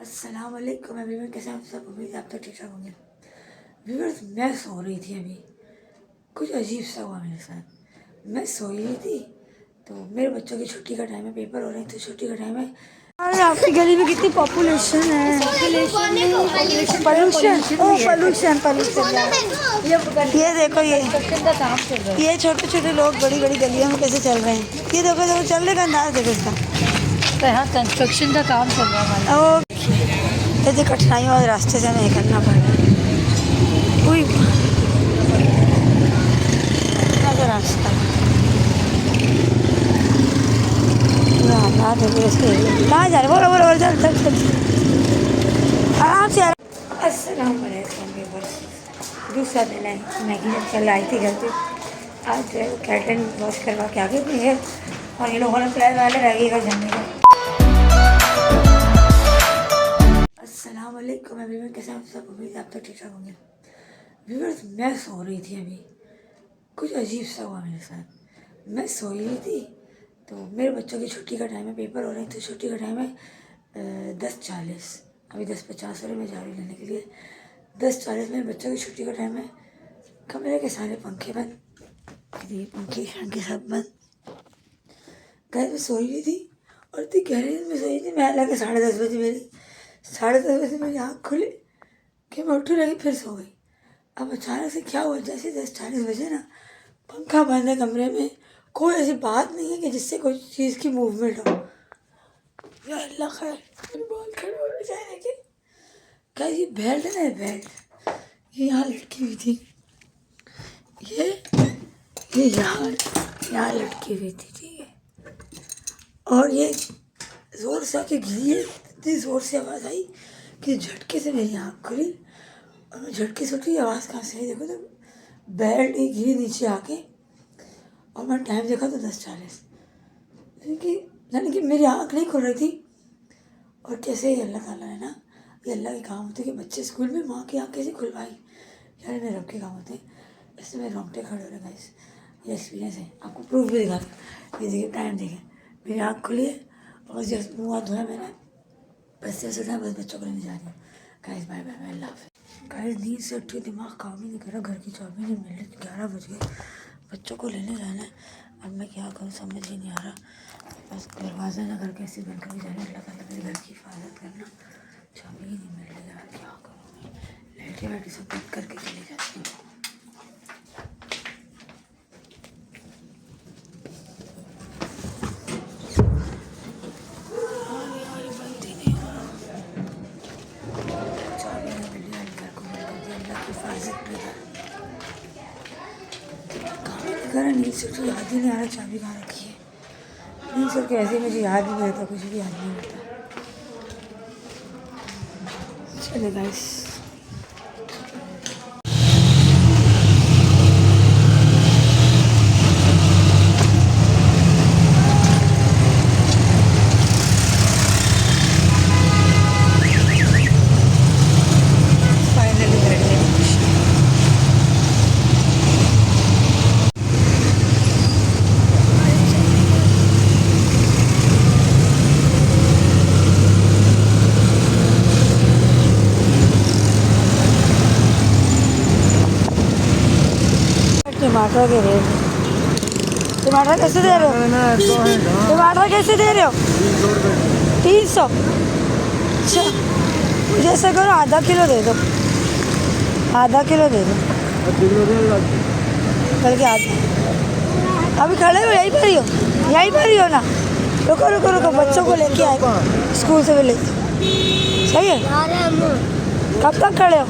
अस्सलाम वालेकुम एवरीवन, कैसे आप सब? उम्मीद है आप तो ठीक ठाक होंगे। व्यूअर्स, मैं सो रही थी अभी, कुछ अजीब सा हुआ मेरे साथ। मैं सोई रही थी तो मेरे बच्चों की छुट्टी का टाइम है, पेपर हो रहे हैं तो छुट्टी का टाइम है। अरे आपकी गली में कितनी पॉपुलेशन है। पोल्यूशन ये देखो, ये छोटे छोटे लोग बड़ी बड़ी गलियों में कैसे चल रहे हैं। ये देखो देखो चलने का अंदाज देखो इसका। तो यहाँ कंस्ट्रक्शन का काम चल रहा है हमारा। ऐसे कठिनाइयों वाले रास्ते से नहीं करना पड़ रहा है। रास्ता कहाँ जा रहे? बोलो बोलो बोलो, चल चल चल आराम से। अस्सलाम वालेकुम। दूसरा दिन है, मैगी जब कल आई थी घर पे, आज कैटन वॉश करवा के आगे भी है और ये लोगों ने प्लान वाले रहेगा जाने का। अस्सलाम वालेकुम एवरीवन, कैसे आप सब? उम्मीद है आप तो ठीक ठाक होंगे। व्यूअर्स, मैं सो रही थी अभी, कुछ अजीब सा हुआ मेरे साथ। मैं सोई रही थी तो मेरे बच्चों की छुट्टी का टाइम है, पेपर हो रहे हैं तो छुट्टी का टाइम है 10:40। अभी 10:50 हो रहे, मैं जा रही लेने के लिए। 10:40 मेरे बच्चों की छुट्टी का टाइम है। कमरे के सारे पंखे बंद, ये पंखे शंखे सब बंद। घर में सोई हुई थी और इतनी गहरी में सोई थी। मैं लगे 10:30 बजे, मेरी 10:30 बजे मेरी आँख खुली कि मैं उठी लगी, फिर सो गई। अब अचानक से क्या हुआ, जैसे 10:40 बजे ना पंखा बंद है कमरे में, कोई ऐसी बात नहीं है कि जिससे कोई चीज़ की मूवमेंट हो। या अल्लाह खैर, मेरे बाल खड़े हो रहे जाए। लेकिन क्या ये बेल्ट है ना, बेल्ट ये यहाँ लटकी हुई थी, ये यहाँ लटकी हुई थी, ठीक है। और ये ज़ोर से आके गिरी, इतनी ज़ोर से आवाज़ आई कि झटके से मेरी आँख खुली और मैं झटके से उठी। आवाज़ कहाँ से आई देखो तो बेल्ट ही गिरी नीचे आके, और मैं टाइम देखा तो 10:40। यानी कि मेरी आँख नहीं खुल रही थी। और कैसे ही अल्लाह ताला है ना, ये अल्लाह के काम होते कि बच्चे स्कूल में माँ की आँख कैसे खुलवाई, यार मेरे रब के काम होते हैं। इससे मेरे रोंगटे खड़े हो रहे गाइस, ये एक्सपीरियंस है। आपको प्रूफ भी दिखा, ये देखिए टाइम देखें, मेरी आँख खुली है और जस्ट मुँह हाथ धोया मैंने, बस से उठा, बस बच्चों को लेने जा रही हूँ। गाइस बाय बाय, अल्लाह हाफ़िज़। गाइस नींद से उठी, दिमाग काम ही नहीं कर रहा, घर की चाबी नहीं मिल रही, 11 बज गए, बच्चों को लेने जाना है। अब मैं क्या करूँ समझ ही नहीं आ रहा। बस दरवाज़ा ना घर कैसे बंद करके जाने, अल्लाह ताला मेरे घर की हिफाजत करना। चाबी ही नहीं मिल रही यार, क्या करूँ मैं? लेटे बैठे सब बंद करके चली जाती हूँ। नींद से तो याद ही नहीं आ रहा चाबी कहाँ रखी है। नींद से तो ऐसे मुझे याद ही नहीं रहता, कुछ भी याद नहीं रहता। चले गाइस, टमाटर के रेट, टमाटर कैसे दे रहे हो? टमाटर कैसे दे रहे हो? 300। अच्छा, मुझे ऐसा करो आधा किलो दे दो, आधा किलो दे दो, बल्कि आधा। अभी खड़े हो यहीं पर ही हो, यहीं पर ही हो ना? रुको रुको रुको, बच्चों को लेके आए स्कूल से भी लेके, सही है। कब तक खड़े हो?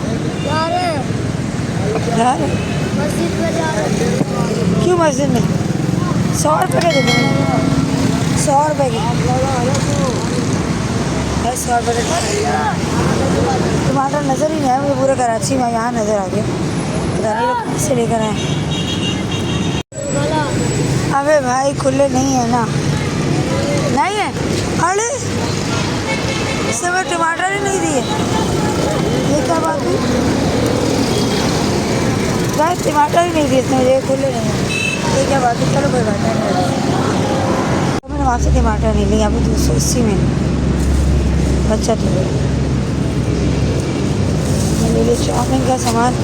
मस्जिद में जा रहे। क्यों मस्जिद में? 100 रुपये के दे दो, 100 रुपये के, 100 रुपये के। टमाटर नज़र ही नहीं आया मुझे पूरे कराची में, यहाँ नज़र आ गया, पता नहीं लोग कहाँ से लेकर आए। अबे भाई खुले नहीं है ना, नहीं है। अरे इस समय टमाटर ही नहीं दिए, ये क्या बात है? गाइस टमाटर ही नहीं दिए इसने मुझे, खुले नहीं है, ये क्या बात है? चलो कोई बात नहीं, मैंने वहाँ से टमाटर नहीं लिए, अभी 280 में बच्चा ठीक है। ये लिए चाउमीन का सामान।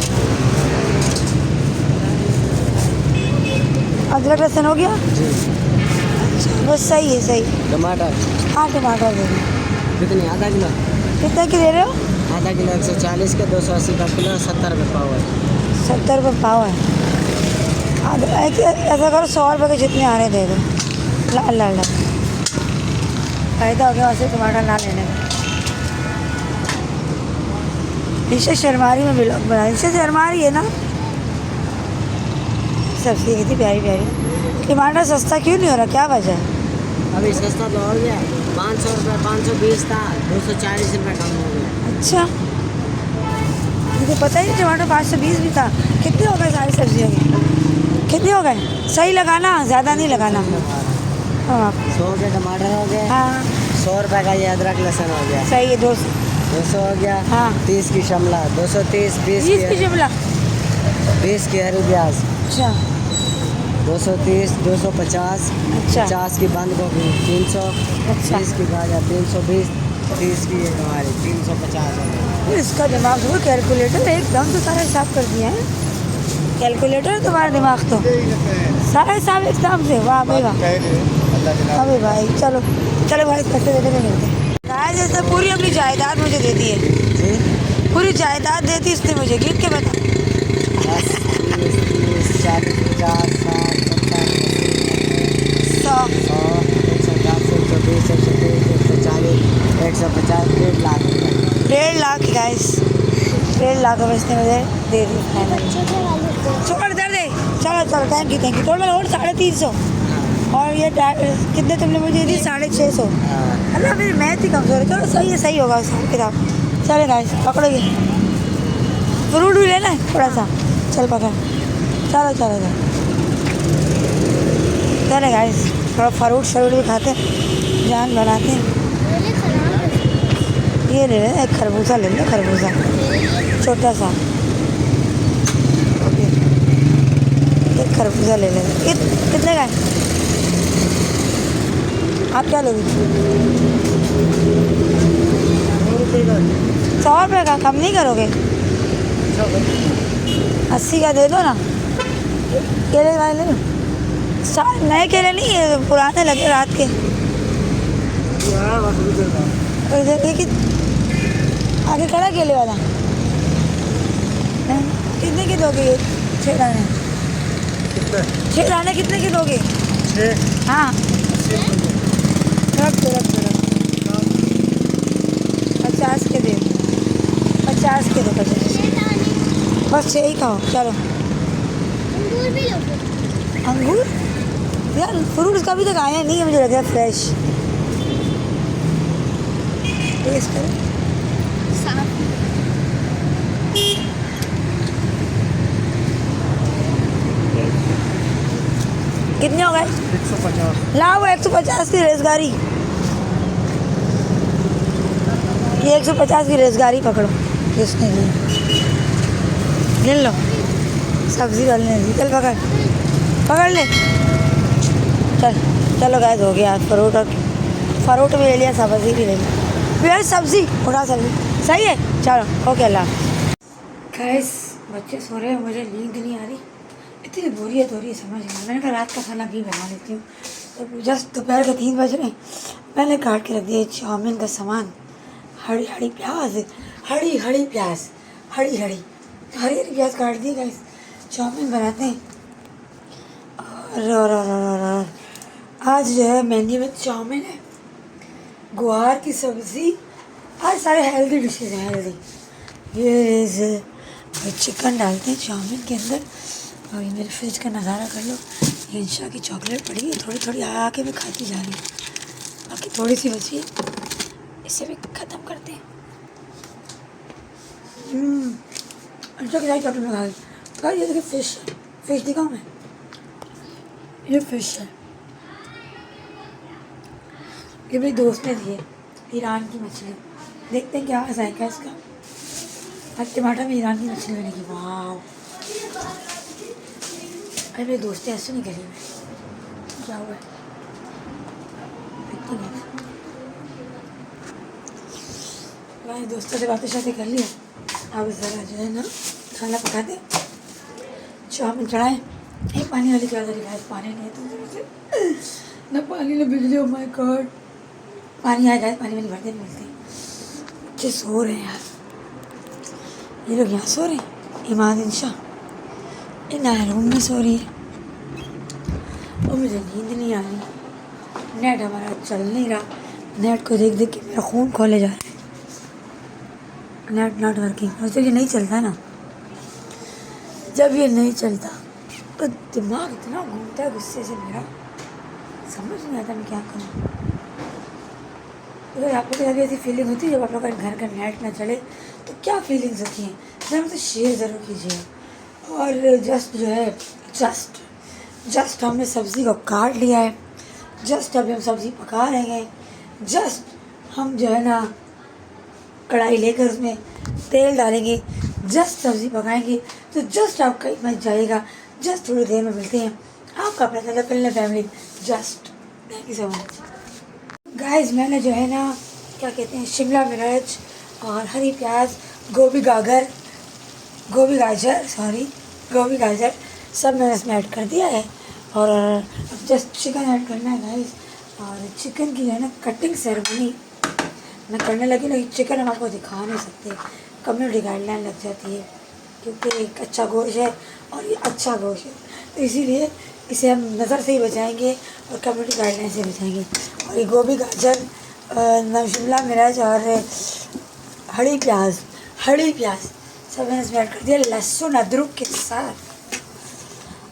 अदरक लहसुन हो गया? अच्छा बस सही है, सही। टमाटर हाँ टमाटर दे दो। कितनी? आधा किलो? कितने की दे रहे हो? आधा किलो 140 के, 280 का किलो, 70 रुपये पाव है। 70 रुपये पाव है। ऐसा करो 100 रुपये के जितने आ रहे दे दो। लाल लाल लाल फ़ायदा हो गया वैसे टमाटर ना लेने में। इसे शर्मारी में ब्लॉग बना, इसे शर्मारी है ना। सब्ज़ी की थी प्यारी प्यारी। टमाटर सस्ता क्यों नहीं हो रहा, क्या वजह है? अभी सस्ता तो हो गया, 500 रुपये, 520 था, 240 रुपये कम हो गया। अच्छा मुझे पता ही नहीं, टमाटर 520 भी था। कितने हो गए सारी सब्जियों के? कितने हो गए? सही लगाना, ज़्यादा नहीं लगाना। हाँ 100 के टमाटर हो गए। हाँ 100 रुपये का ये अदरक लहसुन हो गया। सही है। 200 हो गया। हाँ 30 की शिमला, 230, 20 20 की शिमला। 20 की हरी प्याज, अच्छा 230, 250, अच्छा 50 की बंद गोभी, 300, अच्छा 20 की गाजर, 320, 30 की ये हमारी 350 हो गई। इसका दिमाग तो कैलकुलेटर एकदम तो सारा हिसाब कर दिया है। कैलकुलेटर है तुम्हारा दिमाग तो, सारा हिसाब एकदम से। वाह भाई वाह। अबे भाई चलो चलो भाई, पैसे देते नहीं मिलते। गाय जैसे पूरी अपनी जायदाद मुझे दे दी है। पूरी जायदाद देती इसने मुझे, गिन के बता। 10, 20, 30, 40, 50, 60, 100 100, 110, 120, 130, 140, 150, 1.5 लाख रुपये। 1.5 लाख गाइस, 1.5 लाख अब इसने मुझे दे दी। छोड़ दे दे, चलो चलो थैंक यू थोड़ा और 350। और ये कितने तुमने मुझे दी? 650। अल्लाह मेरी मैथ ही कमज़ोर है। चलो सही है, सही होगा हिसाब किताब। चले गाइस पकड़ो ये फ्रूट भी लेना है थोड़ा सा। चल पकड़, चलो चलो चलो चले गाइस, थोड़ा फ्रूट शरूट भी खाते हैं, जान बनाते हैं। ये ले ले, एक खरबूजा ले लो, खरबूजा छोटा सा। ओके एक खरबूजा ले ले। कितने का है? आप क्या लोगे? 100 रुपये का कम नहीं करोगे? 80 का दे दो ना। केले वाले ले लो। सारे नए केले नहीं, ये पुराने लगे रात के। देखिए आगे खड़ा केले वाला। कितने की दोगे ये 6 दाने? 6 दाने कितने की दोगे? 6 हाँ रख दो 50 के दे, 50 के दो, 50 बस 6 ही खाओ। चलो अंगूर भी लोगे? अंगूर यार फ्रूट्स का अभी तक आया नहीं है, मुझे लग रहा है फ्रेश। टेस्ट करो। कितने हो गए? 150। लाओ 150 की रेसगाड़ी। ये 150 की रेसगाड़ी पकड़ो, किसने ली? गिन लो, सब्जी वाले ने दी। चल पकड़ पकड़ ले। चल चलो गैस हो गया। फ्रूट भी ले लिया, सब्जी भी ले ली। फिर सब्जी उठा, सब्जी सही है। चलो ओके अल्लाह। गैस बच्चे सो रहे हैं, मुझे नींद नहीं आ रही, इतनी बोरियत हो रही है समझ नहीं। मैंने कहा रात का खाना भी बना लेती हूँ। तो जस्ट दोपहर के 3 बज रहे हैं, मैंने काट के रख दिया चाउमीन का सामान। हरी हरी प्याज, हरी हरी प्याज, हरी हरी हरी हरी प्याज काट दी गैस। चाउमीन बनाते हैं। और आज जो है मेन्यू में चाउमीन है, गुआर की सब्ज़ी, आज सारे हेल्दी डिशेज हैं। हेल्दी ये चिकन डालते हैं चाउमीन के अंदर। और ये मेरे फ्रिज का नज़ारा कर लो, ये इंशा की चॉकलेट पड़ी है, थोड़ी थोड़ी आके मैं खाती जा रही हूँ, बाकी थोड़ी सी बची है, इसे भी ख़त्म करते हैं। इंशा की सारी चॉकलेट में खा गई। ये देखिए फिश दिखाऊँ मैं, ये फिश है, ये मेरी दोस्त ने दी है, ईरान की मछली। देखते हैं क्या जायका है इसका। आज टमाटर में ईरान की मछली बनेगी। वाह अरे मेरी दोस्ती ऐसे नहीं करी मैं, क्या हुआ है? हमारे दोस्तों से बातें शातें कर लिया। अब ज़रा जो है ना खाना पका दे, चावल चढ़ाए। ये पानी वाली क्या करी गाइस, पानी नहीं है तो ना पानी ना बिजली। ओ माय गॉड, पानी आएगा, पानी में भरते नहीं मिलते। बच्चे सो रहे हैं यार, ये लोग यहाँ सो रहे हैं। इमाद इंशा नया रूम में सो रही है और मुझे नींद नहीं आ रही। नेट हमारा चल नहीं रहा, नेट को देख देख के मेरा खून खोले जा रहा है। Net not working. और जब ये नहीं चलता ना, जब ये नहीं चलता तो दिमाग इतना घूमता है गुस्से से मेरा, समझ नहीं आता मैं क्या करूँ। अगर आप लोग कभी ऐसी फीलिंग होती है जब आप लोग का घर का नेट ना चले तो क्या फीलिंग्स होती हैं, जरा मुझसे शेयर ज़रूर कीजिए। और जस्ट जो है जस्ट हमने सब्ज़ी को काट लिया है, जस्ट अभी हम सब्ज़ी पका रहे हैं। जस्ट हम जो है ना कढ़ाई लेकर उसमें तेल डालेंगे, जस्ट सब्ज़ी पकाएंगे तो जस्ट आपका मच जाएगा। जस्ट थोड़ी देर में मिलते हैं आपका अपना चला film family. Just thank you so much guys. मैंने जो है ना क्या कहते हैं शिमला मिर्च और हरी प्याज, गोभी गाजर सब मैंने इसमें ऐड कर दिया है। और अब जस्ट चिकन ऐड करना है गाइस। और चिकन की जो है ना कटिंग सेरेमनी मैं करने लगी, लेकिन चिकन हम आपको दिखा नहीं सकते, कम्युनिटी गाइडलाइन लग जाती है, क्योंकि एक अच्छा गोश्त है और ये अच्छा गोश्त है, तो इसीलिए इसे हम नज़र से ही बचाएंगे और कम्युनिटी गाइडलाइन से बचाएंगे। और ये गोभी गाजर, शिमला मिर्च और हरी प्याज सब मैंने इसमें ऐड कर दिया, लहसुन अदरक के साथ।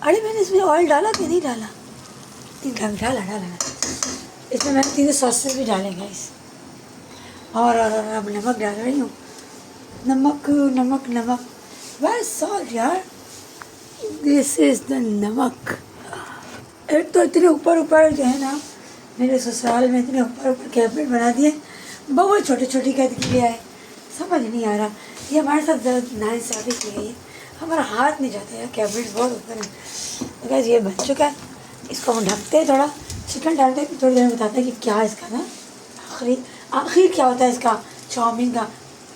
अरे मैंने इसमें ऑयल डाला कि नहीं डाला? डाला। इसमें मैंने 3 सॉसेस भी डाले गाइस। और अब नमक डाल रही हूँ, नमक बस सॉल्ट यार, दिस इज़ द नमक। एक तो इतने ऊपर जो है ना मेरे ससुराल में इतने ऊपर कैबिनेट बना दिए, बहुत छोटी कैद की लिया है, समझ नहीं आ रहा। ये हमारे साथ नाइंसाफ़ी की गई है, हमारा हाथ नहीं जाता है, कैबिनेट बहुत ऊपर है। तो गाइस ये बन चुका है, इसको हम ढकते हैं, थोड़ा चिकन डालते हैं, थोड़ी देर में बताते हैं कि क्या इसका ना आखिर क्या होता है इसका चाउमीन का।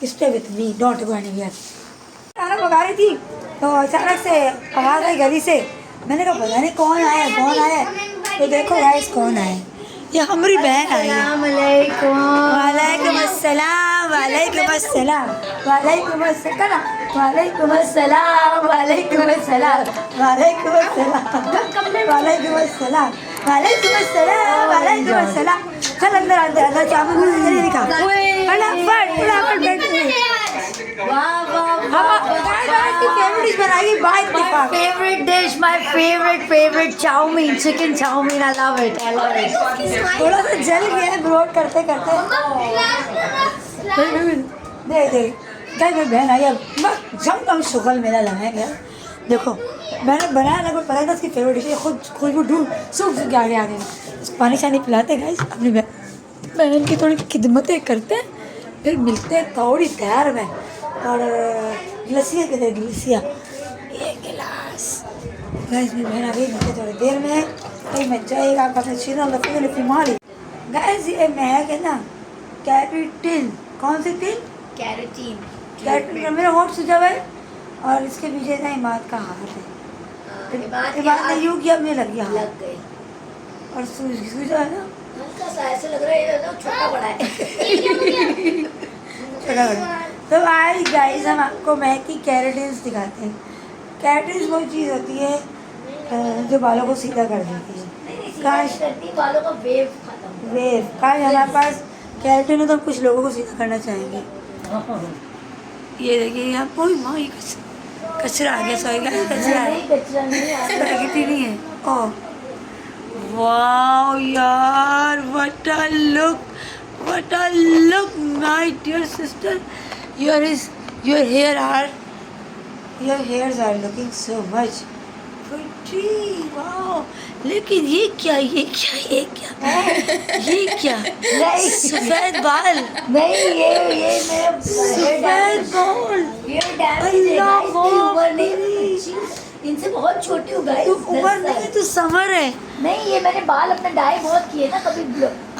Stay with me, don't go anywhere. खाना पका रही थी तो अचानक से आवाज़ आई गली से, मैंने कहा पता नहीं कौन आया। तो देखो गाइस कौन आया, ये हमारी बहन आई है। वालेकुम अस्सलाम। चल अंदर चावल दिखा फटाफट My favorite chow mein, chicken chow mein. I love it. थोड़ा सा जल गया है ब्रोड करते दे क्या मेरी बहन आई है, जम शुगल मेला लगाएंगे। देखो मैंने बनाया ना, कोई पता था उसकी फेवरेट डिश है, खुशबू ढूंढ सूख के आगे आ गए। पानी शानी पिलाते गाइस, अपनी बहन की थोड़ी खिदमतें करते हैं, फिर मिलते हैं थोड़ी देर में। और ग्लासिया एक गिलास गाइस मेरी बहन आ गई, मिलते थोड़ी देर में। कहीं मत जाएगा आपका चीज़ मारी गाइस। ये महक है ना कैरेटीन, कौन सी टीन? कैरेटीन मेरा होठ सूझा हुआ है और इसके पीछे ना इमाद का हाथ है। इमाद ने यूँ किया, अपने लग गया लग गई और सूझा है ना, ऐसे लग रहा है ना छोटा बड़ा है। छोटा बड़ा। तो आज गाइस हम आपको महक की कैरेटीन्स दिखाते हैं। कैरेटीन्स वो चीज़ होती है जो बालों को सीधा कर देती है। काश बालों का वेव खत्म, काश हमारे पास कैरेटीन हो तो कुछ लोगों को सीधा करना चाहेंगे। ये देखिए यहाँ कोई माँ ही कचरा आ गया, सॉरी गाइस कचरा प्रकृति नहीं है। ओह वाओ यार, what a look my dear sister, your hairs are looking so much pretty, wow। लेकिन ये क्या सफेद बाल नहीं ये मेरा सफेद बाल, ये डैमेज है, अल्लाह इसकी उम्र नहीं इनसे बहुत छोटी हूँ गाइस। तू उम्र नहीं, तू समर है। नहीं, ये मैंने बाल अपने डाई बहुत किए ना, कभी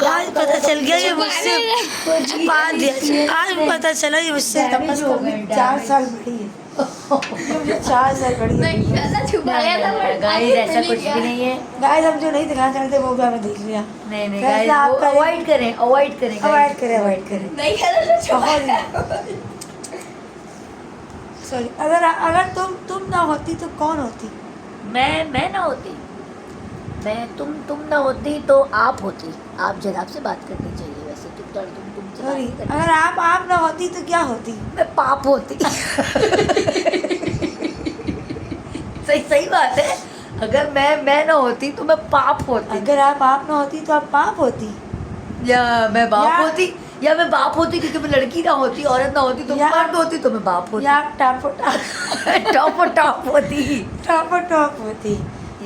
आज पता चल गया ये मुझसे छुपा दिया। आज पता चला ये मुझसे 4 साल बड़ी है। ये मुझे 4 साल बड़ी है। ऐसा छुपाया था गाइस ऐसा कुछ भी नहीं है। गाइस हम जो नहीं दिखाना चाहते वो भी हमें देख लिया। नहीं नहीं वैसे गाइस, आप करें- अवॉइड करें, अवॉइड करें guys। अवॉइड करें, अवॉइड करें। नहीं कहना बहुत सॉरी। अगर तुम ना होती तो कौन होती? मैं ना होती, मैं तुम ना होती तो आप होती। आप जनाब से बात करनी चाहिए वैसे। तुमसे बात सॉरी, नहीं करनी। अगर आप ना होती तो क्या होती? मैं पाप होती। सही सही बात है। अगर मैं ना होती तो मैं पाप होती। अगर आप ना होती तो आप पाप होती। या मैं बाप या- होती, या मैं बाप होती क्योंकि मैं लड़की ना होती, औरत ना होती तो या- मर्द होती तो मैं बाप होती। या आप टॉप टॉप होती। टॉप होती।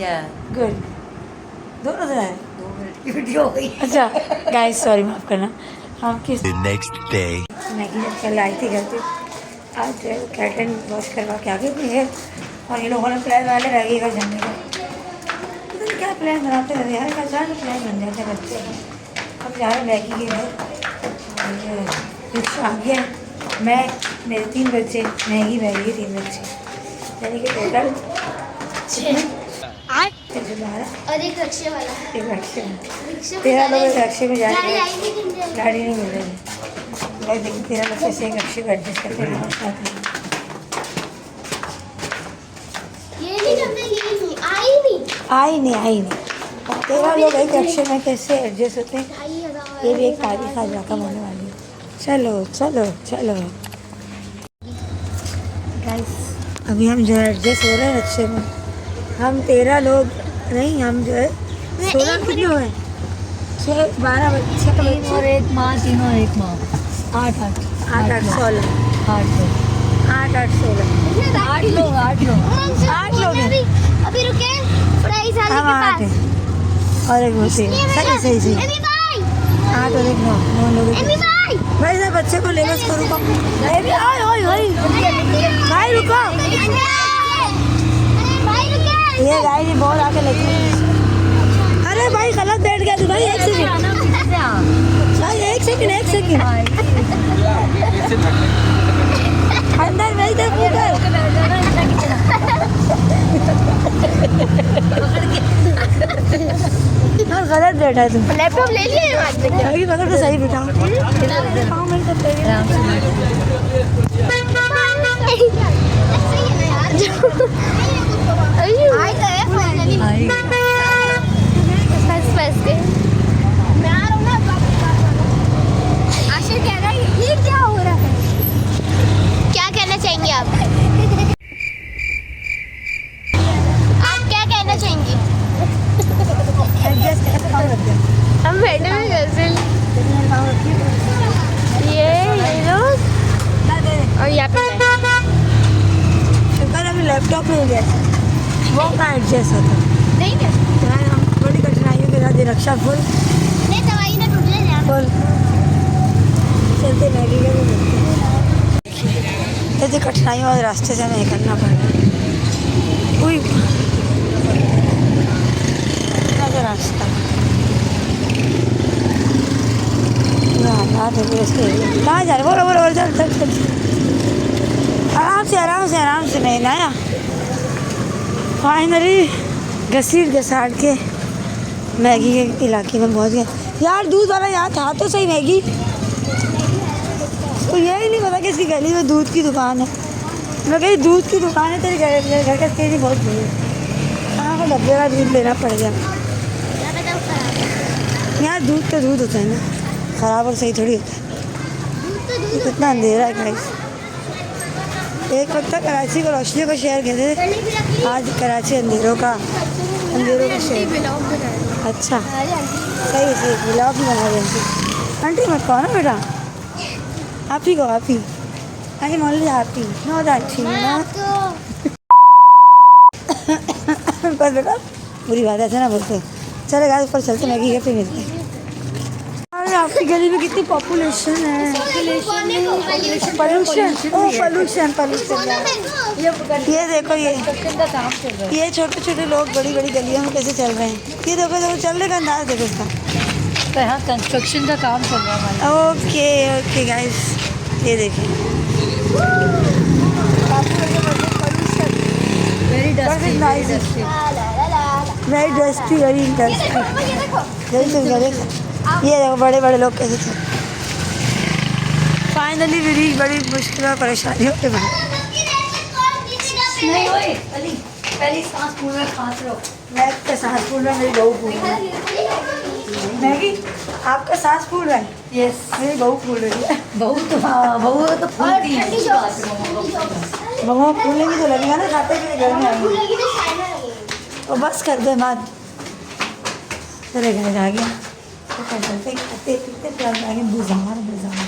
या गुड। दोनों तरह है। 2 मिनट की वीडियो हो गई। अच्छा गाइस सॉरी, माफ करना। हम किस The next day. मैगी जब कल आई थी घर पे, आज कैटन वॉश करवा के आगे भी है। और ये लोगों ने प्लान वाले मैगी का जाने का, पता नहीं क्या प्लान बनाते रहते यार। अचानक प्लान बन जाता है बच्चे का। हम जा रहे हैं मैगी के घर। और रिक्शा आ गया है। मैं, मेरे 3 बच्चे, मैगी 3 बच्चे, यानी कि टोटल 12 और एक रक्षे वाला एक रिक्शे में। रिक्शे 13 लोग एक रिक्शे में गाड़ी जाएंगे। आएगी कि नहीं आएगी? गाड़ी नहीं मिल रही। भाई देखिए 13 लोग से एक रिक्शे को एडजस्ट करते हैं हमारे साथ में। ये नहीं करते, ये नहीं आई नहीं आई नहीं। अब 13 लोग एक रिक्शे में कैसे एडजस्ट होते हैं, आई है ये भी एक तारीख आज रकम होने वाली है। चलो चलो चलो गाइस, अभी हम जो है एडजस्ट हो रहे हैं रिक्शे में। हम 13 लोग नहीं, हम जो है 16 कितने हुए? 12 बच्चे 3 और 1 माँ, 3 और 1 माँ, 8 8 8 16 8 लोग। 8 8 16 8 लोग 8 लोग। 8 लोग हैं। अभी रुके पढ़ाई साल हम के 8 पास हैं और एक बच्चे। सही सही सही। एमी भाई 8 और एक 9 लोग एमी हैं। भाई भाई साहब बच्चे को ले बस करूँ भाई रुको। भाई रुके ये गाय जी बहुत आके लगी। अरे भाई गलत बैठ गया तू भाई। एक सेकंड भाई, एक सेकंड अंदर मेरी तरफ ऊपर। हाँ गलत बैठा है तुम। लैपटॉप ले लिए हाथ में भाई पकड़ के सही बैठा हूँ। हाँ, मैं तो तेरे- क्या कहना चाहेंगे आप क्या कहना चाहेंगे? एडजस्ट करके पाँव रख दे। हम बैठे हुए कैसे पाँव रखिए। ये लोग ना दे दे। और यहाँ पे मैं। शुक्र अभी लैपटॉप में हो गया वो का एडजस्ट होता है। नहीं क्या यार हम बड़ी कठिनाइयों के साथ ये रक्षा फुल नहीं दवाई ना टूट जाए फुल चलते मैगी के भी मिलते हैं। ऐसे कठिनाइयों वाले रास्ते से हमें निकलना पड़ रहा है। कोई इतना सा रास्ता कहाँ जा रहे? बोलो बोलो बोलो, चल चल चल। आराम से आराम से आराम से। नहीं ना फाइनली घसीट घसाट के मैगी के इलाके में पहुंच गए। यार दूध वाला यहाँ था तो सही मैगी, तो यही नहीं पता कि इसकी गली में दूध की दुकान है। मैं कही दूध की दुकान है तेरे घर का तेजी बहुत भीड़ है। हाँ को डब्बे का दूध लेना पड़ गया। यार दूध तो दूध होता है ना, ख़राब और सही थोड़ी होता है। कितना अंधेरा है गाइस। एक वक्त तक कराची को रोशनी का शहर कहते थे, आज कराची अंधेरों का शहर। अच्छा सही सही, ब्लॉग भी बना रहे हैं। आंटी मत कहो ना बेटा, आप ही कहो, आप ही। आई मोली आप ही नो दैट ना बस बेटा बुरी बात है ऐसे ना बोलते। चले गाइस ऊपर चलते मैगी के पे मिलते हैं। आपकी गली में कितनी पॉपुलेशन है। Pollution, pollution. ये देखो ये छोटे छोटे लोग बड़ी बड़ी गलियों में कैसे चल रहे हैं। ये देखो चलने का अंदाज देखो इसका। तो यहाँ कंस्ट्रक्शन का काम चल रहा है हमारे। ओके ओके गाइस, ये देखिए very dusty, nice. Very dusty, very dusty. ये देखो बड़े बड़े लोग कैसे चल। फाइनली मेरी बड़ी मुश्किल और परेशानियों के बाद नहीं ओए अली, पहली सांस फूल में खांस लो। मैं का सांस फूल रहा है, मेरी बहू फूल रही है। मैगी आपका सांस फूल रहा है? यस, मेरी बहू फूल रही है। बहू तो हाँ, बहू तो फूलती है। बहू फूलेंगी तो लगेगा ना, खाते पीते घर में आएंगे। तो बस कर दे मत, तेरे घर आ गया तो चलते खाते पीते प्यार आगे बुझार बुझार।